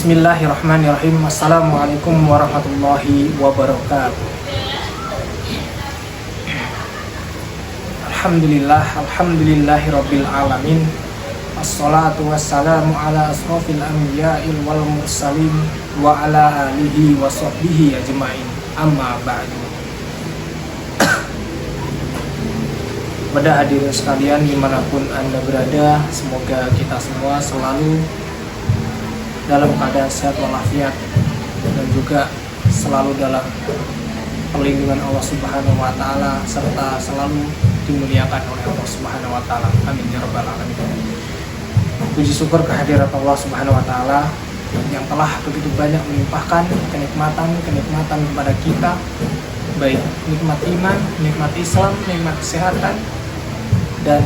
Bismillahirrahmanirrahim. Assalamualaikum warahmatullahi wabarakatuh. Alhamdulillahirabbil alamin. Assalatu wassalamu ala asrofil anbiya'il wal mursalin wa ala alihi wa sahbihi ajma'in. Amma ba'du. Pada hadirin sekalian dimanapun Anda berada, semoga kita semua selalu dalam keadaan sehat walafiat dan juga selalu dalam perlindungan Allah Subhanahu wa taala serta selalu dimuliakan oleh Allah Subhanahu wa taala. Amin ya rabbal alamin. Puji syukur kehadirat Allah Subhanahu wa taala yang telah begitu banyak melimpahkan kenikmatan kepada kita, baik nikmat iman, nikmat Islam, nikmat kesehatan, dan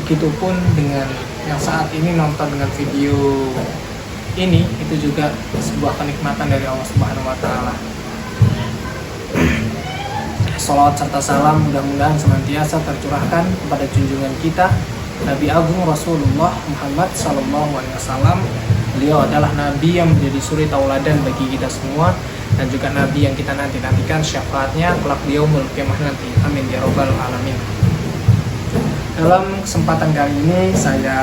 begitupun dengan yang saat ini nonton dengan video ini, itu juga sebuah kenikmatan dari Allah Subhanahu wa taala. Shalawat serta salam mudah-mudahan senantiasa tercurahkan kepada junjungan kita Nabi Agung Rasulullah Muhammad sallallahu alaihi wasallam. Beliau adalah nabi yang menjadi suri tauladan bagi kita semua, dan juga nabi yang kita nantikan syafaatnya kelak di yaumul qiyamah nanti. Amin ya rabbal alamin. Dalam kesempatan kali ini saya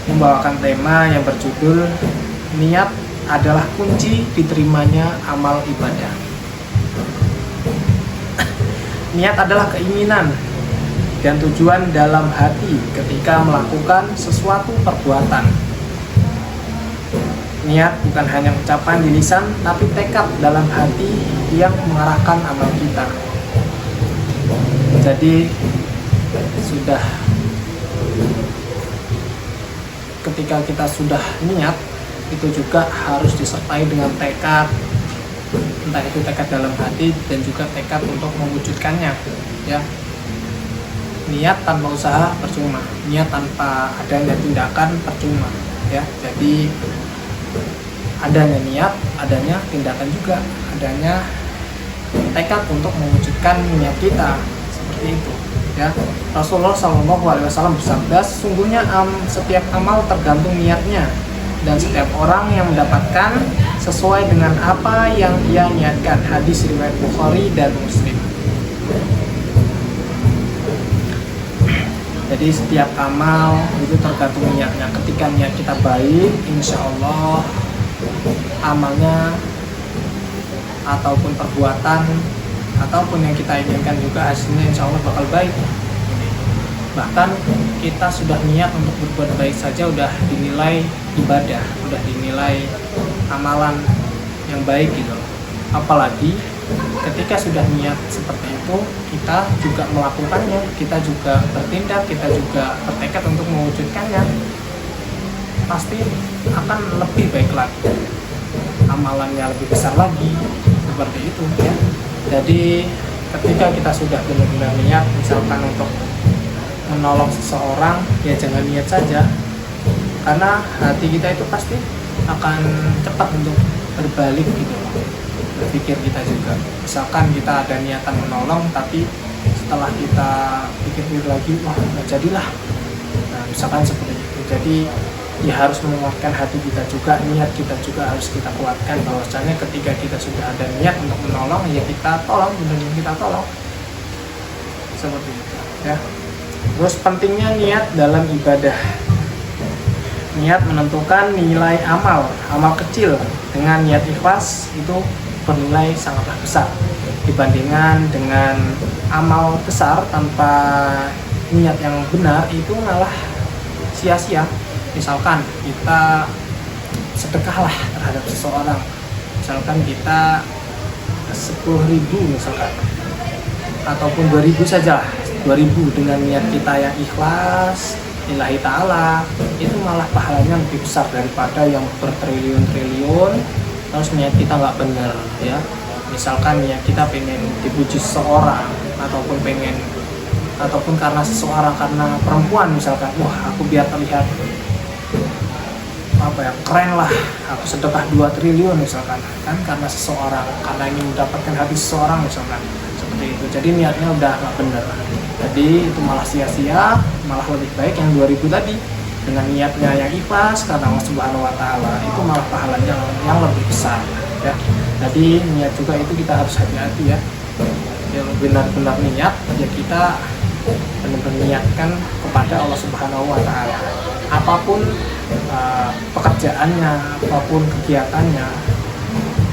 membawakan tema yang berjudul niat adalah kunci diterimanya amal ibadah. Niat adalah keinginan dan tujuan dalam hati ketika melakukan sesuatu perbuatan. Niat bukan hanya ucapan di lisan, tapi tekad dalam hati yang mengarahkan amal kita. Jadi ketika kita sudah niat, itu juga harus disertai dengan tekad, entah itu tekad dalam hati dan juga tekad untuk mewujudkannya, ya. Niat tanpa usaha percuma, niat tanpa adanya tindakan percuma, ya. Jadi adanya niat, adanya tindakan juga, adanya tekad untuk mewujudkan niat kita, seperti itu, ya. Rasulullah SAW bersabda, sesungguhnya setiap amal tergantung niatnya, dan setiap orang yang mendapatkan sesuai dengan apa yang ia niatkan. Hadis riwayat Bukhari dan Muslim. Jadi setiap amal itu tergantung niatnya. Ketika niat kita baik, insya Allah amalnya ataupun perbuatan ataupun yang kita inginkan juga hasilnya insya Allah bakal baik. Bahkan kita sudah niat untuk berbuat baik saja udah dinilai ibadah, udah dinilai amalan yang baik gitu. Apalagi ketika sudah niat seperti itu, kita juga melakukannya, kita juga bertindak, kita juga bertekad untuk mewujudkannya, pasti akan lebih baik lagi, amalannya lebih besar lagi, seperti itu, ya. Jadi ketika kita sudah benar-benar niat, misalkan untuk menolong seseorang, ya jangan niat saja, karena hati kita itu pasti akan cepat untuk berbalik gitu loh, berpikir kita juga. Misalkan kita ada niatan menolong, tapi setelah kita pikir-pikir lagi, wah nggak jadilah, nah misalkan seperti itu. Jadi ya harus menguatkan hati kita juga, niat kita juga harus kita kuatkan, bahwasanya ketika kita sudah ada niat untuk menolong, ya kita tolong, benar-benar kita tolong, seperti itu, ya. Terus pentingnya niat dalam ibadah. Niat menentukan nilai amal kecil dengan niat ikhlas itu bernilai sangatlah besar dibandingkan dengan amal besar tanpa niat yang benar, itu malah sia-sia. Misalkan kita sedekahlah terhadap seseorang, misalkan kita 10.000 misalkan, ataupun 2.000 saja, 2.000 dengan niat kita yang ikhlas lillahi ta'ala, itu malah pahalanya lebih besar daripada yang bertriliun-triliun terus niat kita nggak benar, ya. Misalkan niat kita pengen dipuji seseorang, ataupun karena seseorang, karena perempuan misalkan, wah aku biar terlihat keren lah, aku sedekah 2 triliun misalkan, kan karena seseorang, karena ingin mendapatkan hati seseorang misalkan, seperti itu. Jadi niatnya udah nggak benar, jadi itu malah sia-sia, malah lebih baik yang 2.000 tadi, dengan niatnya yang ikhlas karena Allah Subhanahu wa taala, itu malah pahalanya yang lebih besar ya. Jadi niat juga itu kita harus hati-hati ya. Yang benar-benar niat ya, kita benar-benar niatkan kepada Allah Subhanahu wa taala. Apapun pekerjaannya, apapun kegiatannya,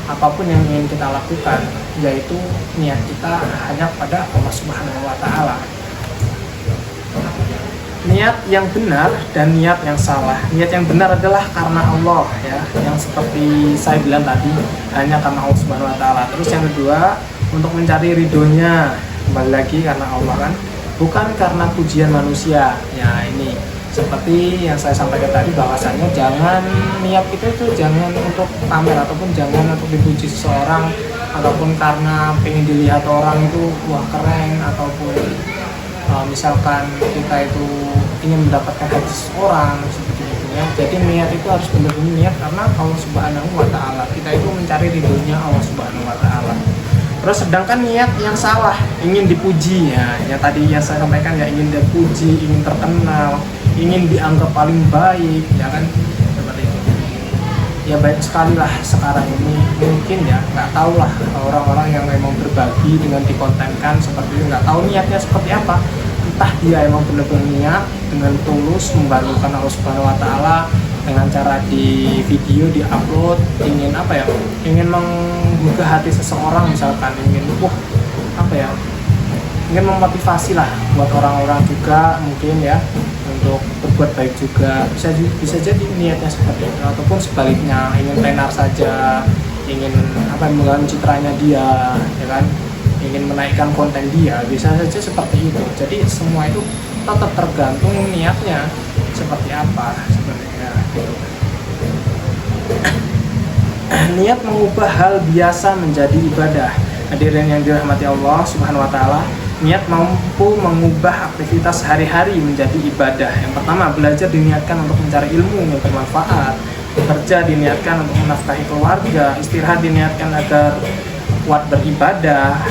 apapun yang ingin kita lakukan, yaitu niat kita hanya pada Allah Subhanahu wa taala. Niat yang benar dan niat yang salah. Niat yang benar adalah karena Allah ya, yang seperti saya bilang tadi, hanya karena Allah Subhanahu wa taala. Terus yang kedua, untuk mencari ridhonya, kembali lagi karena Allah kan, bukan karena pujian manusia. Ya ini seperti yang saya sampaikan tadi, bahwasanya jangan niat kita itu jangan untuk pamer ataupun jangan untuk dipuji seseorang, ataupun karena pengen dilihat orang itu wah keren, ataupun misalkan kita itu ingin mendapatkan hati seseorang seperti itu ya. Jadi niat itu harus benar-benar niat karena Allah Subhanahu wa taala. Kita itu mencari ridhonya Allah Subhanahu wa taala. Terus sedangkan niat yang salah, ingin dipuji ya, yang tadi yang saya sampaikan ya, ingin dipuji, ingin terkenal, ingin dianggap paling baik ya kan, seperti itu. Ya baik sekali lah sekarang ini, mungkin ya nggak tahu lah orang-orang yang memang berbagi dengan dikontenkan seperti itu, nggak tahu niatnya seperti apa. Entah dia emang benar-benar niat dengan tulus membalukan Allah Subhanahu wa taala dengan cara di video di upload, ingin apa ya, ingin menggugah hati seseorang, misalkan ingin ingin memotivasi lah buat orang-orang juga mungkin ya, untuk berbuat baik juga, bisa jadi niatnya seperti itu. Ataupun sebaliknya, ingin tenar saja, ingin mengganggu citranya dia ya kan, ingin menaikkan konten dia, bisa saja seperti itu. Jadi semua itu tetap tergantung niatnya seperti apa sebenarnya gitu. Niat mengubah hal biasa menjadi ibadah. Hadirin yang dirahmati Allah Subhanahu wa taala, niat mampu mengubah aktivitas sehari-hari menjadi ibadah. Yang pertama, belajar diniatkan untuk mencari ilmu yang bermanfaat, bekerja diniatkan untuk menafkahi keluarga, istirahat diniatkan agar kuat beribadah,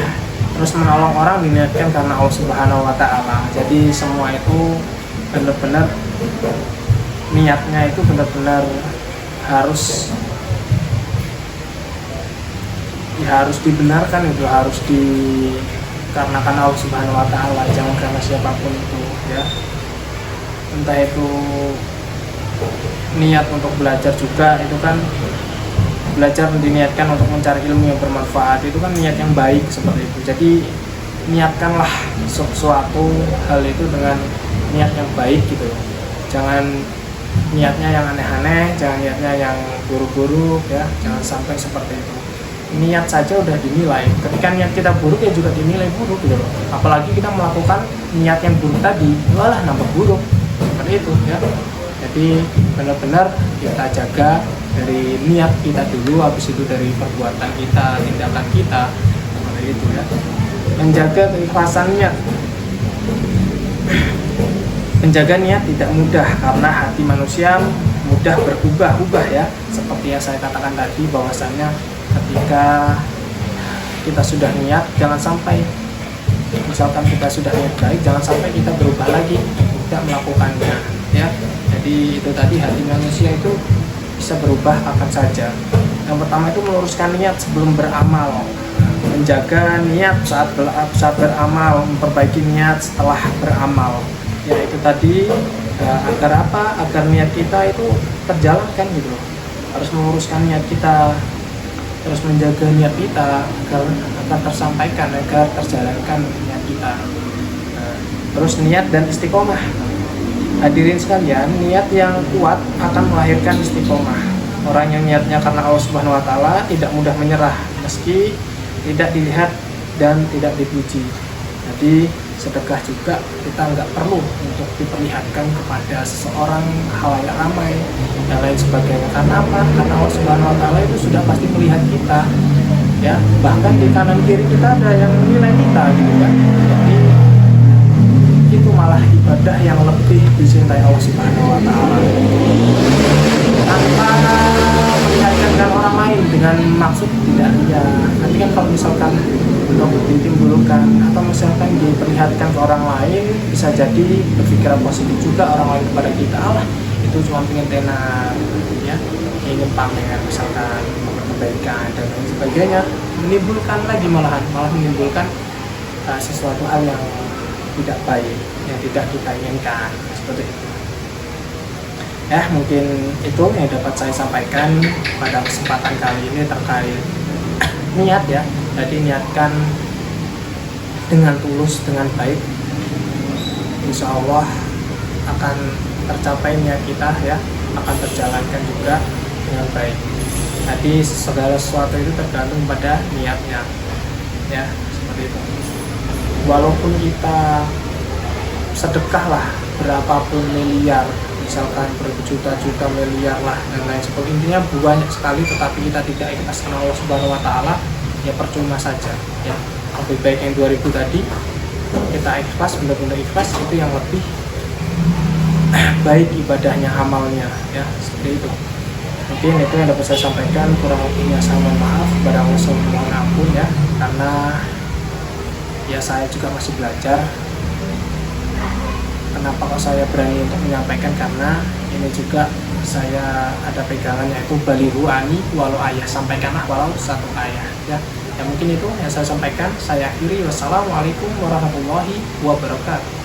terus menolong orang diniatkan karena Allah Subhanahu wa taala. Jadi semua itu benar-benar niatnya itu benar-benar harus dibenarkan, itu harus dikarenakan Allah Subhanahu wa taala, jangan karena siapapun itu ya. Entah itu niat untuk belajar juga, itu kan belajar diniatkan untuk mencari ilmu yang bermanfaat, itu kan niat yang baik seperti itu. Jadi niatkanlah sesuatu hal itu dengan niat yang baik gitu. Jangan niatnya yang aneh-aneh, jangan niatnya yang buruk-buruk ya, jangan sampai seperti itu. Niat saja udah dinilai, ketika niat kita buruk ya juga dinilai buruk gitu loh. Apalagi kita melakukan niat yang buruk tadi, malah nambah buruk seperti itu ya. Jadi benar-benar kita jaga dari niat kita dulu, habis itu dari perbuatan kita, tindakan kita seperti itu ya. Menjaga keikhlasan niat. Menjaga niat tidak mudah karena hati manusia mudah berubah-ubah ya. Seperti yang saya katakan tadi, bahwasannya ketika kita sudah niat, jangan sampai misalkan kita sudah niat baik, jangan sampai kita berubah lagi, tidak melakukannya ya. Jadi itu tadi, hati manusia itu bisa berubah kapan saja. Yang pertama itu meluruskan niat sebelum beramal, menjaga niat saat beramal, memperbaiki niat setelah beramal. Ya itu tadi, agar apa? Agar niat kita itu terjalankan gitu. Harus meluruskan niat kita, terus menjaga niat kita agar tersampaikan, agar terjalankan niat kita. Terus niat dan istiqomah. Hadirin sekalian, niat yang kuat akan melahirkan istiqomah. Orang yang niatnya karena Allah Subhanahu wa taala tidak mudah menyerah meski tidak dilihat dan tidak dipuji. Jadi sedekah juga kita nggak perlu untuk diperlihatkan kepada seseorang, halayak ramai dan lain sebagainya. Karena apa? Karena Allah Subhanahu wa taala itu sudah pasti melihat kita ya, bahkan di kanan kiri kita ada yang menilai kita gitu kan. Jadi itu malah ibadah yang lebih dicintai Allah Subhanahu wa taala. Tanpa melihatkan dengan orang lain dengan maksud tidak ya. Nanti kan kalau misalkan untuk ditimbulkan atau misalkan diperlihatkan ke orang lain, bisa jadi berpikiran positif juga orang lain kepada kita. Allah, itu cuma pengen tenar ya, ingin pamer misalkan kebaikan dan lain sebagainya, menimbulkan lagi malah menimbulkan sesuatu hal yang tidak baik, yang tidak kita inginkan, seperti itu ya. Mungkin itu yang dapat saya sampaikan pada kesempatan kali ini terkait niat ya. Jadi niatkan dengan tulus, dengan baik, insya Allah akan tercapai niat kita ya, akan terjalankan juga dengan baik. Jadi segala sesuatu itu tergantung pada niatnya ya, seperti itu. Walaupun kita sedekah lah berapapun miliar, misalkan berjuta-juta miliar lah dan lain sebagainya, intinya banyak sekali, tetapi kita tidak ikhlas karena Allah Subhanahu Wa Taala, ya percuma saja ya. Lebih baik yang 2000 tadi kita ikhlas, benar-benar ikhlas, itu yang lebih baik ibadahnya, amalnya ya, seperti itu. Mungkin itu yang dapat saya sampaikan, kurang lebihnya saya mohon maaf kepada Allah, mohon ampun ya, karena ya saya juga masih belajar. Kenapa kok saya berani untuk menyampaikan, karena ini juga saya ada pegangannya, itu balihu ani walau ayah, sampaikanlah walau satu ayah ya. Ya mungkin itu yang saya sampaikan, saya akhiri. Wassalamualaikum warahmatullahi wabarakatuh.